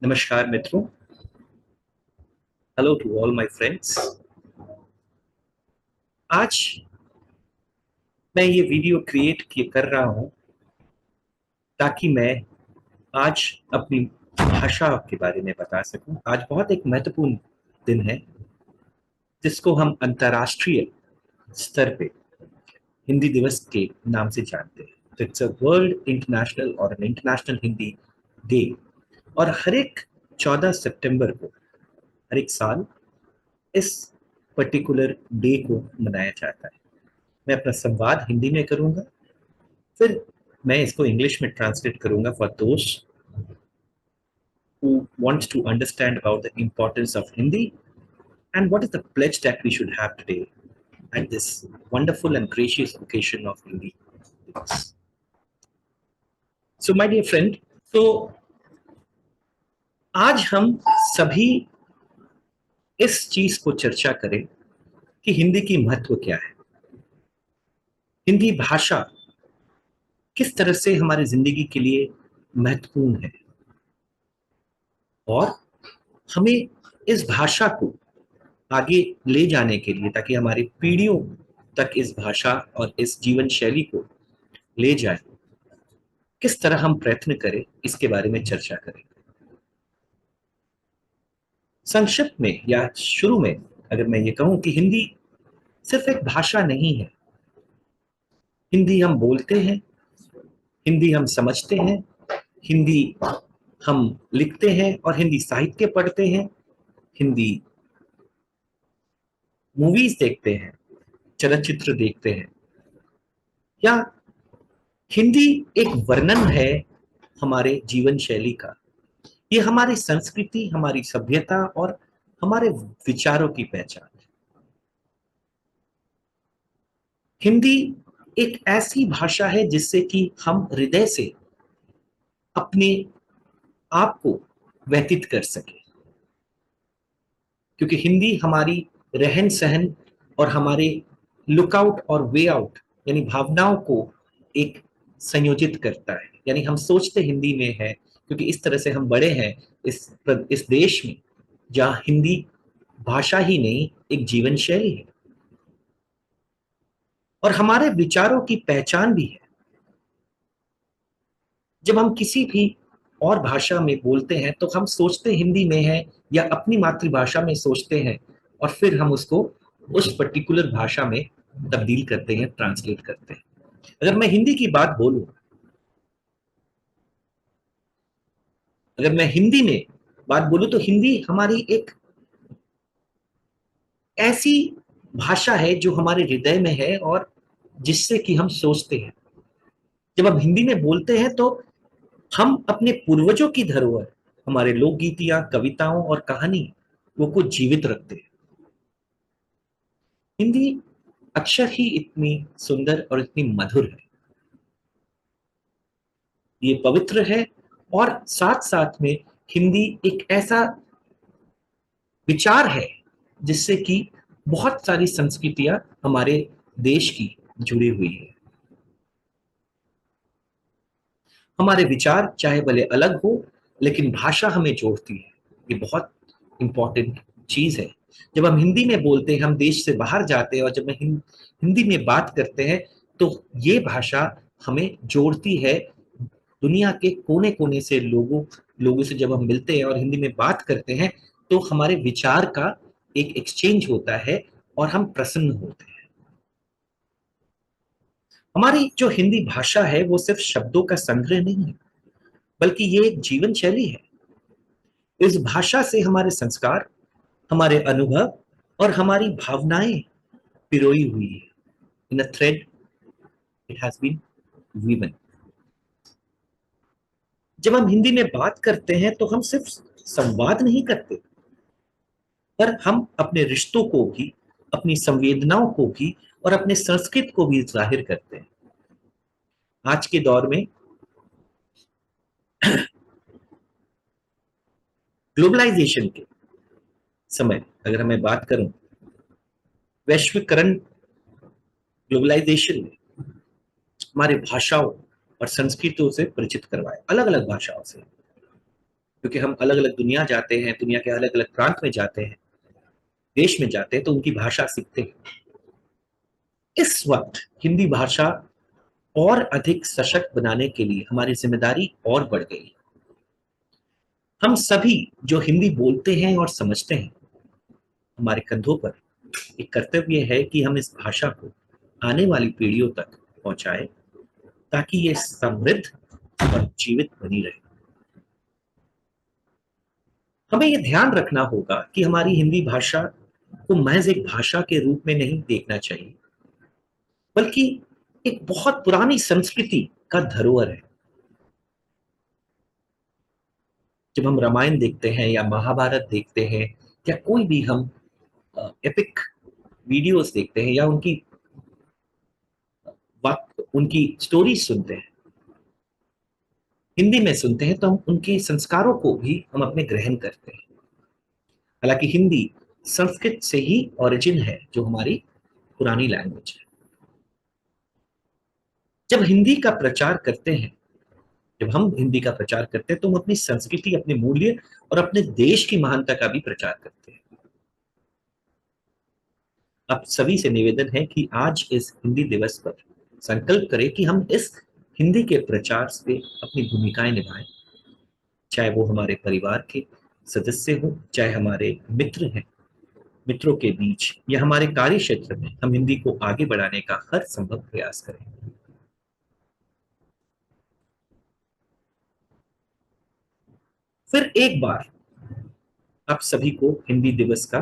नमस्कार मित्रों। Hello to all my friends. आज मैं ये वीडियो क्रिएट कर रहा हूँ ताकि मैं आज अपनी भाषा के बारे में बता सकूं। आज बहुत एक महत्वपूर्ण दिन है जिसको हम अंतर्राष्ट्रीय स्तर पे हिंदी दिवस के नाम से जानते हैं। तो इट्स अ वर्ल्ड इंटरनेशनल और एन इंटरनेशनल हिंदी डे। और हर एक 14 सितंबर को हर एक साल इस पर्टिकुलर डे को मनाया जाता है। मैं अपना संवाद हिंदी में करूंगा, फिर मैं इसको इंग्लिश में ट्रांसलेट करूंगा फॉर दोस्त who wants to understand about the importance of Hindi and what is the pledge that we should have today at this wonderful and gracious occasion of Hindi. So, my dear friend, so आज हम सभी इस चीज को चर्चा करें कि हिंदी की महत्व क्या है, हिंदी भाषा किस तरह से हमारी जिंदगी के लिए महत्वपूर्ण है और हमें इस भाषा को आगे ले जाने के लिए, ताकि हमारी पीढ़ियों तक इस भाषा और इस जीवन शैली को ले जाए, किस तरह हम प्रयत्न करें, इसके बारे में चर्चा करें। संक्षिप्त में या शुरू में अगर मैं ये कहूं कि हिंदी सिर्फ एक भाषा नहीं है। हिंदी हम बोलते हैं, हिंदी हम समझते हैं, हिंदी हम लिखते हैं और हिंदी साहित्य पढ़ते हैं, हिंदी मूवीज देखते हैं, चलचित्र देखते हैं, या हिंदी एक वर्णन है हमारे जीवन शैली का। ये हमारी संस्कृति, हमारी सभ्यता और हमारे विचारों की पहचान है। हिंदी एक ऐसी भाषा है जिससे कि हम हृदय से अपने आप को व्यतीत कर सके, क्योंकि हिंदी हमारी रहन सहन और हमारे लुकआउट और वे आउट यानी भावनाओं को एक संयोजित करता है। यानी हम सोचते हिंदी में है क्योंकि इस तरह से हम बड़े हैं इस देश में जहाँ हिंदी भाषा ही नहीं एक जीवन शैली है और हमारे विचारों की पहचान भी है। जब हम किसी भी और भाषा में बोलते हैं तो हम सोचते हिंदी में है या अपनी मातृभाषा में सोचते हैं और फिर हम उसको उस पर्टिकुलर भाषा में तब्दील करते हैं, ट्रांसलेट करते हैं। अगर मैं हिंदी की बात बोलूं, अगर मैं हिंदी में बात बोलूं तो हिंदी हमारी एक ऐसी भाषा है जो हमारे हृदय में है और जिससे कि हम सोचते हैं। जब हम हिंदी में बोलते हैं तो हम अपने पूर्वजों की धरोहर, हमारे लोकगीतियां, कविताओं और कहानी वो को जीवित रखते हैं। हिंदी अक्षर ही इतनी सुंदर और इतनी मधुर है, ये पवित्र है और साथ साथ में हिंदी एक ऐसा विचार है जिससे कि बहुत सारी संस्कृतियां हमारे देश की जुड़ी हुई है। हमारे विचार चाहे भले अलग हो, लेकिन भाषा हमें जोड़ती है। ये बहुत इंपॉर्टेंट चीज है। जब हम हिंदी में बोलते हैं, हम देश से बाहर जाते हैं और जब हम हिंदी में बात करते हैं तो ये भाषा हमें जोड़ती है। दुनिया के कोने कोने से लोगों से जब हम मिलते हैं और हिंदी में बात करते हैं तो हमारे विचार का एक एक्सचेंज होता है और हम प्रसन्न होते हैं। हमारी जो हिंदी भाषा है वो सिर्फ शब्दों का संग्रह नहीं है, बल्कि ये एक जीवन शैली है। इस भाषा से हमारे संस्कार, हमारे अनुभव और हमारी भावनाएं पिरोई हुई है। इन अ थ्रेड इट हैज बीन वीवन। जब हम हिंदी में बात करते हैं तो हम सिर्फ संवाद नहीं करते, पर हम अपने रिश्तों को भी, अपनी संवेदनाओं को भी और अपने संस्कृत को भी जाहिर करते हैं। आज के दौर में ग्लोबलाइजेशन के समय अगर मैं बात करूं, वैश्वीकरण ग्लोबलाइजेशन में हमारे भाषाओं और संस्कृतियों से परिचित करवाए, अलग अलग भाषाओं से। क्योंकि हम अलग अलग दुनिया जाते हैं, दुनिया के अलग अलग प्रांत में जाते हैं, देश में जाते हैं, तो उनकी भाषा सीखते हैं। इस वक्त हिंदी भाषा और अधिक सशक्त बनाने के लिए हमारी जिम्मेदारी और बढ़ गई। हम सभी जो हिंदी बोलते हैं और समझते हैं, हमारे कंधों पर एक कर्तव्य है कि हम इस भाषा को आने वाली पीढ़ियों तक पहुंचाएं, ताकि ये समृद्ध और जीवित बनी रहे। हमें ये ध्यान रखना होगा कि हमारी हिंदी भाषा को महज एक भाषा के रूप में नहीं देखना चाहिए, बल्कि एक बहुत पुरानी संस्कृति का धरोहर है। जब हम रामायण देखते हैं या महाभारत देखते हैं या कोई भी हम एपिक वीडियोस देखते हैं या उनकी स्टोरी सुनते हैं, हिंदी में सुनते हैं, तो हम उनके संस्कारों को भी हम अपने ग्रहण करते हैं। हालांकि हिंदी संस्कृत से ही ओरिजिन है, जो हमारी पुरानी लैंग्वेज है। जब हिंदी का प्रचार करते हैं जब हम हिंदी का प्रचार करते हैं, तो हम अपनी संस्कृति, अपने मूल्य और अपने देश की महानता का भी प्रचार करते हैं। आप सभी से निवेदन है कि आज इस हिंदी दिवस पर संकल्प करें कि हम इस हिंदी के प्रचार से अपनी भूमिकाएं निभाएं, चाहे वो हमारे परिवार के सदस्य हो, चाहे हमारे मित्र हैं, मित्रों के बीच या हमारे कार्य क्षेत्र में, हम हिंदी को आगे बढ़ाने का हर संभव प्रयास करें। फिर एक बार आप सभी को हिंदी दिवस का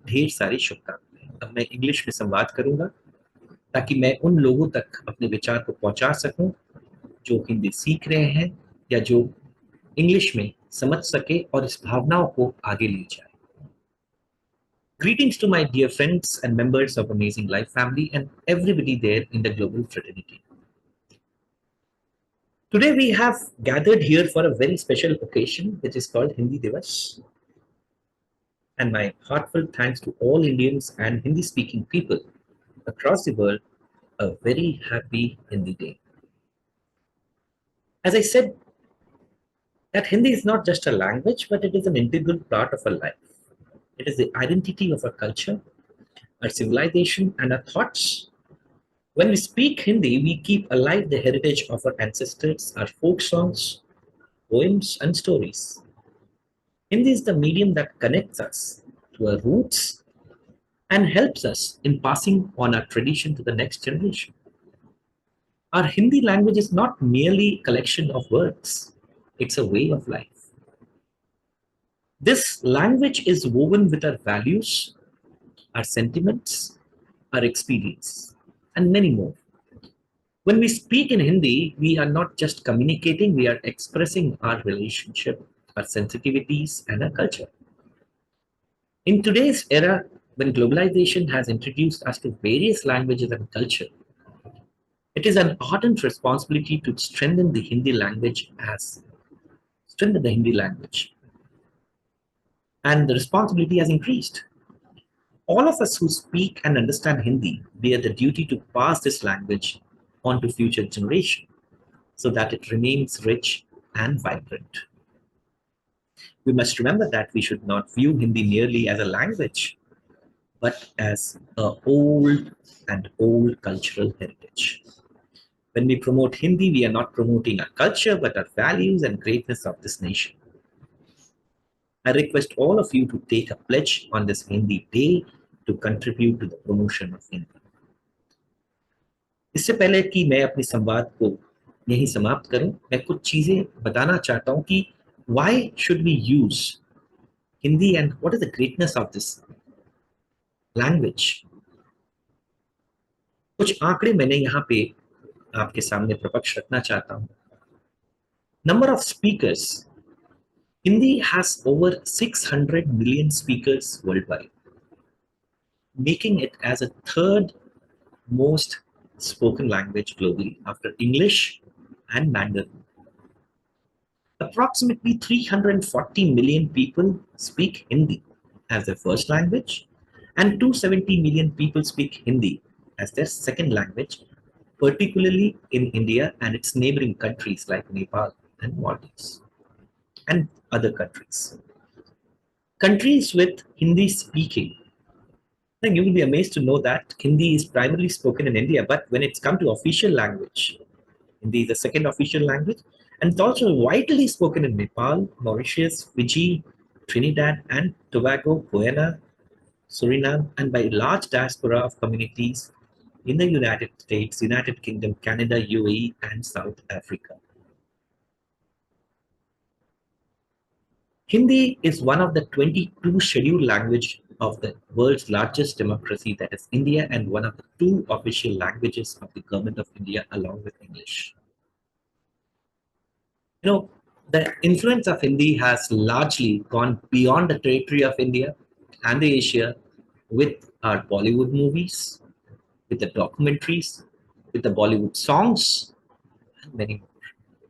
ढेर सारी शुभकामनाएं। अब मैं इंग्लिश में संवाद करूंगा, ताकि मैं उन लोगों तक अपने विचार को पहुंचा सकूं जो हिंदी सीख रहे हैं या जो इंग्लिश में समझ सके और इस भावनाओं को आगे ले जाए। Greetings to my dear friends and members of Amazing Life family and everybody there in the global fraternity. Today we have gathered here for a very special occasion, which is called Hindi Divas. And my heartfelt thanks to all Indians and Hindi speaking people across the world. A very happy Hindi Day. As I said, that Hindi is not just a language, but it is an integral part of our life. It is the identity of our culture, our civilization, and our thoughts. When we speak Hindi, we keep alive the heritage of our ancestors, our folk songs, poems, and stories. Hindi is the medium that connects us to our roots and helps us in passing on our tradition to the next generation. Our Hindi language is not merely a collection of words, it's a way of life. This language is woven with our values, our sentiments, our experience, and many more. When we speak in Hindi, we are not just communicating, we are expressing our relationship, our sensitivities, and our culture. In today's era, when globalization has introduced us to various languages and culture, it is an ardent responsibility to strengthen the Hindi language. And the responsibility has increased. All of us who speak and understand Hindi bear the duty to pass this language on to future generations so that it remains rich and vibrant. We must remember that we should not view Hindi merely as a language, but as a old cultural heritage. When we promote Hindi, we are not promoting our culture, but our values and greatness of this nation. I request all of you to take a pledge on this Hindi Day to contribute to the promotion of Hindi. इससे पहले कि मैं अपने संवाद को यहीं समाप्त करूं, मैं कुछ चीजें बताना चाहता हूं कि why should we use Hindi and what is the greatness of this language. कुछ आंकड़े मैंने यहाँ पे आपके सामने प्रपक्ष रखना चाहता हूं. Number of speakers. Hindi has over 600 million speakers worldwide, making it as a third most spoken language globally after English and Mandarin. Approximately 340 million people speak Hindi as their first language, and 270 million people speak Hindi as their second language, particularly in India and its neighboring countries like Nepal and Maldives. and other countries. Countries with Hindi speaking, then you will be amazed to know that Hindi is primarily spoken in India, but when it's come to official language, Hindi is the second official language, and it's also widely spoken in Nepal, Mauritius, Fiji, Trinidad and Tobago, Guyana, Suriname, and by a large diaspora of communities in the United States, United Kingdom, Canada, UAE, and South Africa. Hindi is one of the 22 scheduled languages of the world's largest democracy, that is India, and one of the two official languages of the government of India along with English. You know, the influence of Hindi has largely gone beyond the territory of India and the Asia with our Bollywood movies, with the documentaries, with the Bollywood songs, and many more.